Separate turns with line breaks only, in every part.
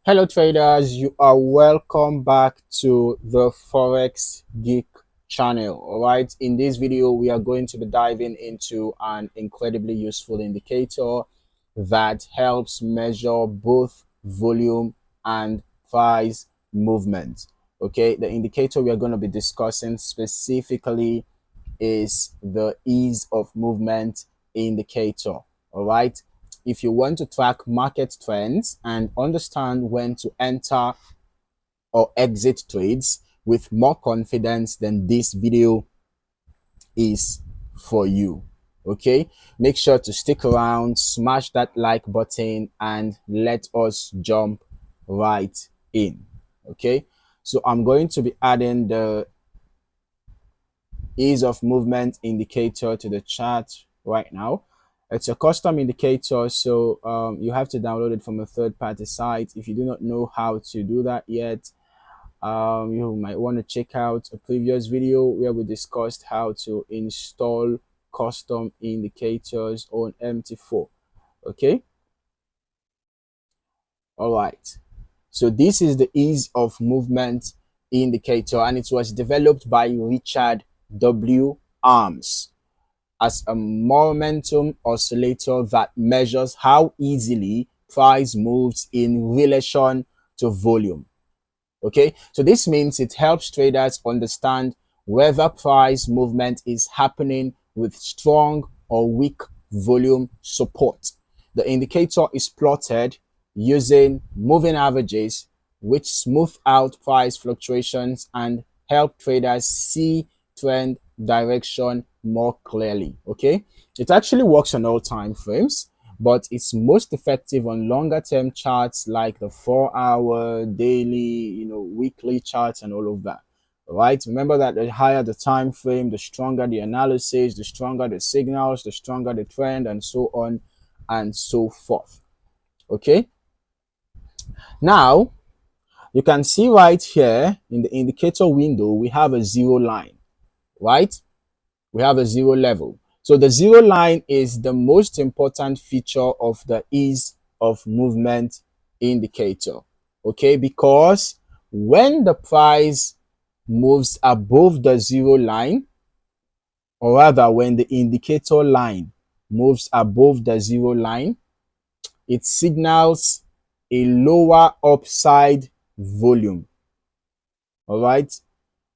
Hello traders, you are welcome back to the Forex Geek channel. All right, in this video we are going to be diving into an incredibly useful indicator that helps measure both volume and price movement. Okay, the indicator we are going to be discussing specifically is the ease of movement indicator. All right. If you want to track market trends and understand when to enter or exit trades with more confidence, then this video is for you. Okay. Make sure to stick around, smash that like button, and let us jump right in. Okay. So I'm going to be adding the ease of movement indicator to the chart right now. It's a custom indicator, so you have to download it from a third-party site. If you do not know how to do that yet, you might want to check out a previous video where we discussed how to install custom indicators on MT4. Okay, all right. So this is the ease of movement indicator, and it was developed by Richard W. Arms as a momentum oscillator that measures how easily price moves in relation to volume. Okay, so this means it helps traders understand whether price movement is happening with strong or weak volume support. The indicator is plotted using moving averages, which smooth out price fluctuations and help traders see trend direction more clearly. Okay, it actually works on all time frames, but it's most effective on longer term charts like the 4 hour, daily, weekly charts and all of that. All right, remember that the higher the time frame, the stronger the analysis, the stronger the signals, the stronger the trend, and so on and so forth. Okay, now you can see right here in the indicator window we have a zero line, right? We have a zero level. So the zero line is the most important feature of the ease of movement indicator. Okay, because when the price moves above the zero line, or rather when the indicator line moves above the zero line, it signals a lower upside volume. All right,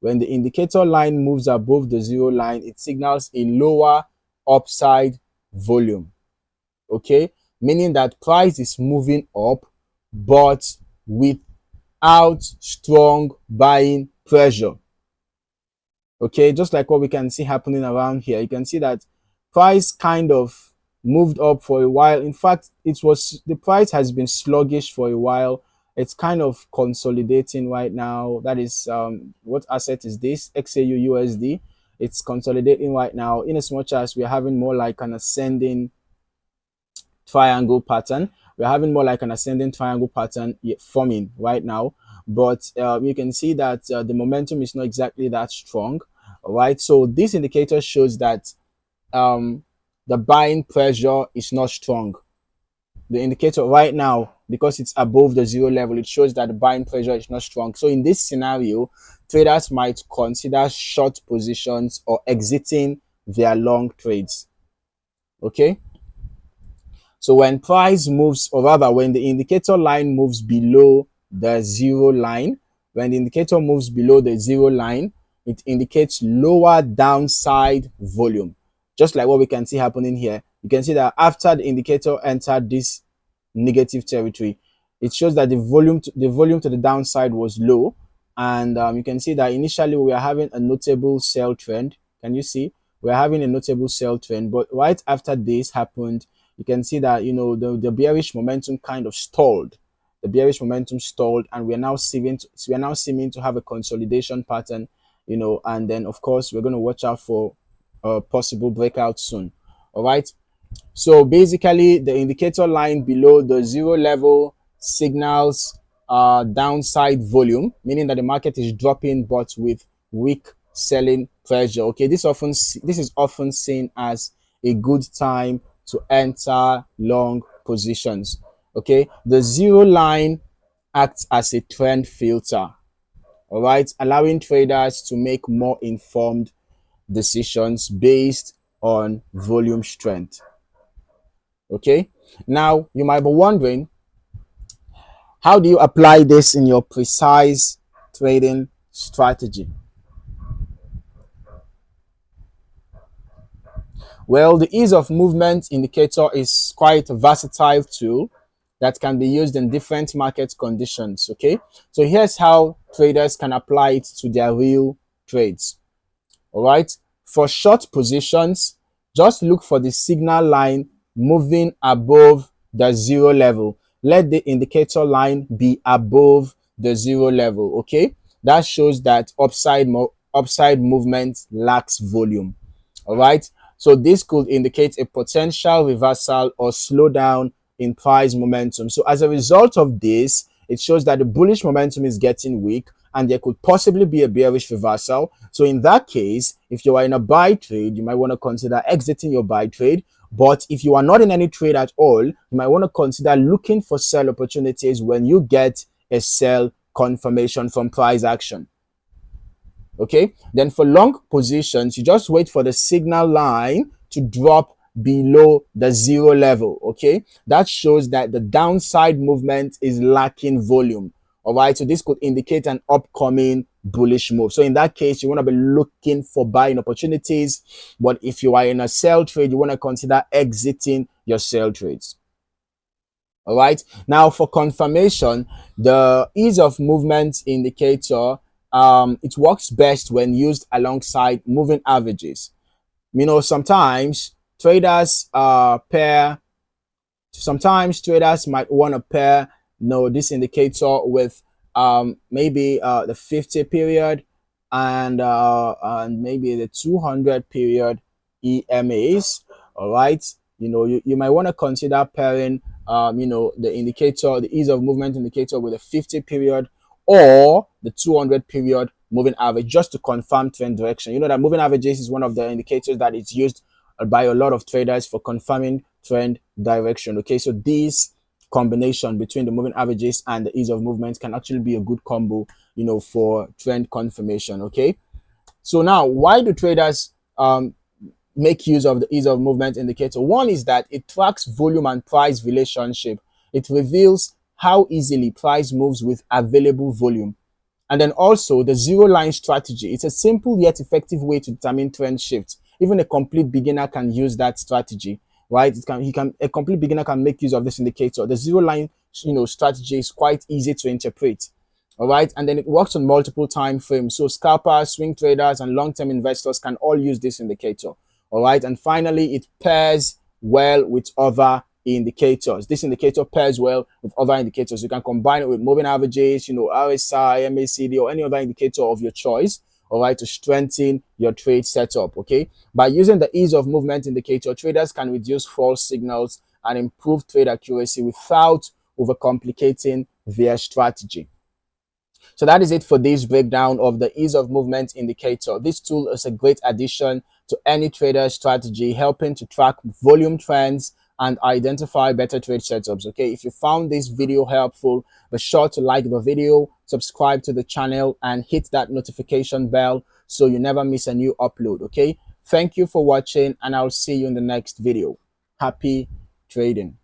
when the indicator line moves above the zero line, it signals a lower upside volume. Okay, meaning that price is moving up, but without strong buying pressure. Okay, just like what we can see happening around here. You can see that price kind of moved up for a while. In fact, the price has been sluggish for a while. It's kind of consolidating right now. That is what asset is this? XAU USD. It's consolidating right now, in as much as we're having more like an ascending triangle pattern. We're having more like an ascending triangle pattern forming right now, but you can see that the momentum is not exactly that strong. All right, so this indicator shows that the buying pressure is not strong. The indicator right now, because it's above the zero level, it shows that the buying pressure is not strong. So in this scenario, traders might consider short positions or exiting their long trades. Okay, so when price moves, or rather when the indicator line moves below the zero line, when the indicator moves below the zero line, it indicates lower downside volume. Just like what we can see happening here. You can see that after the indicator entered this negative territory, it shows that the volume to the downside was low. And you can see that initially we are having a notable sell trend. Can you see? We're having a notable sell trend, but right after this happened, you can see that the bearish momentum kind of stalled. The bearish momentum stalled, and we're now seeming to have a consolidation pattern, and then of course we're going to watch out for a possible breakout soon. All right, so basically the indicator line below the zero level signals downside volume, meaning that the market is dropping but with weak selling pressure. Okay, this is often seen as a good time to enter long positions. Okay, the zero line acts as a trend filter, all right, allowing traders to make more informed decisions based on volume strength. Okay, now you might be wondering, how do you apply this in your precise trading strategy? Well, the ease of movement indicator is quite a versatile tool that can be used in different market conditions. Okay, so here's how traders can apply it to their real trades. All right, for short positions, just look for the signal line moving above the zero level. Let the indicator line be above the zero level. Okay, that shows that upside movement lacks volume. All right, so this could indicate a potential reversal or slowdown in price momentum. So as a result of this, it shows that the bullish momentum is getting weak and there could possibly be a bearish reversal. So in that case, if you are in a buy trade, you might want to consider exiting your buy trade. But if you are not in any trade at all, you might want to consider looking for sell opportunities when you get a sell confirmation from price action. Okay, then for long positions, you just wait for the signal line to drop below the zero level. Okay, that shows that the downside movement is lacking volume. All right, so this could indicate an upcoming bullish move. So in that case, you want to be looking for buying opportunities. But if you are in a sell trade, you want to consider exiting your sell trades. All right, now for confirmation, the ease of movement indicator, it works best when used alongside moving averages. You know, sometimes traders might want to pair, this indicator with maybe the 50 period and maybe the 200 period EMAs. All right, you might want to consider pairing the indicator, the ease of movement indicator, with a 50 period or the 200 period moving average, just to confirm trend direction. You know that moving averages is one of the indicators that is used by a lot of traders for confirming trend direction. Okay, so this combination between the moving averages and the ease of movement can actually be a good combo, for trend confirmation. Okay, so now why do traders make use of the ease of movement indicator? One is that it tracks volume and price relationship. It reveals how easily price moves with available volume. And then also the zero line strategy. It's a simple yet effective way to determine trend shifts. Even a complete beginner can use that strategy, right? A complete beginner can make use of this indicator. The zero line, strategy is quite easy to interpret. All right, and then it works on multiple time frames. So scalpers, swing traders, and long-term investors can all use this indicator. All right, and finally, it pairs well with other indicators. This indicator pairs well with other indicators. You can combine it with moving averages, RSI, MACD, or any other indicator of your choice, all right, to strengthen your trade setup. Okay, by using the ease of movement indicator, traders can reduce false signals and improve trade accuracy without overcomplicating their strategy. So that is it for this breakdown of the ease of movement indicator. This tool is a great addition to any trader strategy, helping to track volume trends and identify better trade setups. Okay, if you found this video helpful, be sure to like the video, subscribe to the channel, and hit that notification bell so you never miss a new upload. Okay, thank you for watching, and I'll see you in the next video. Happy trading.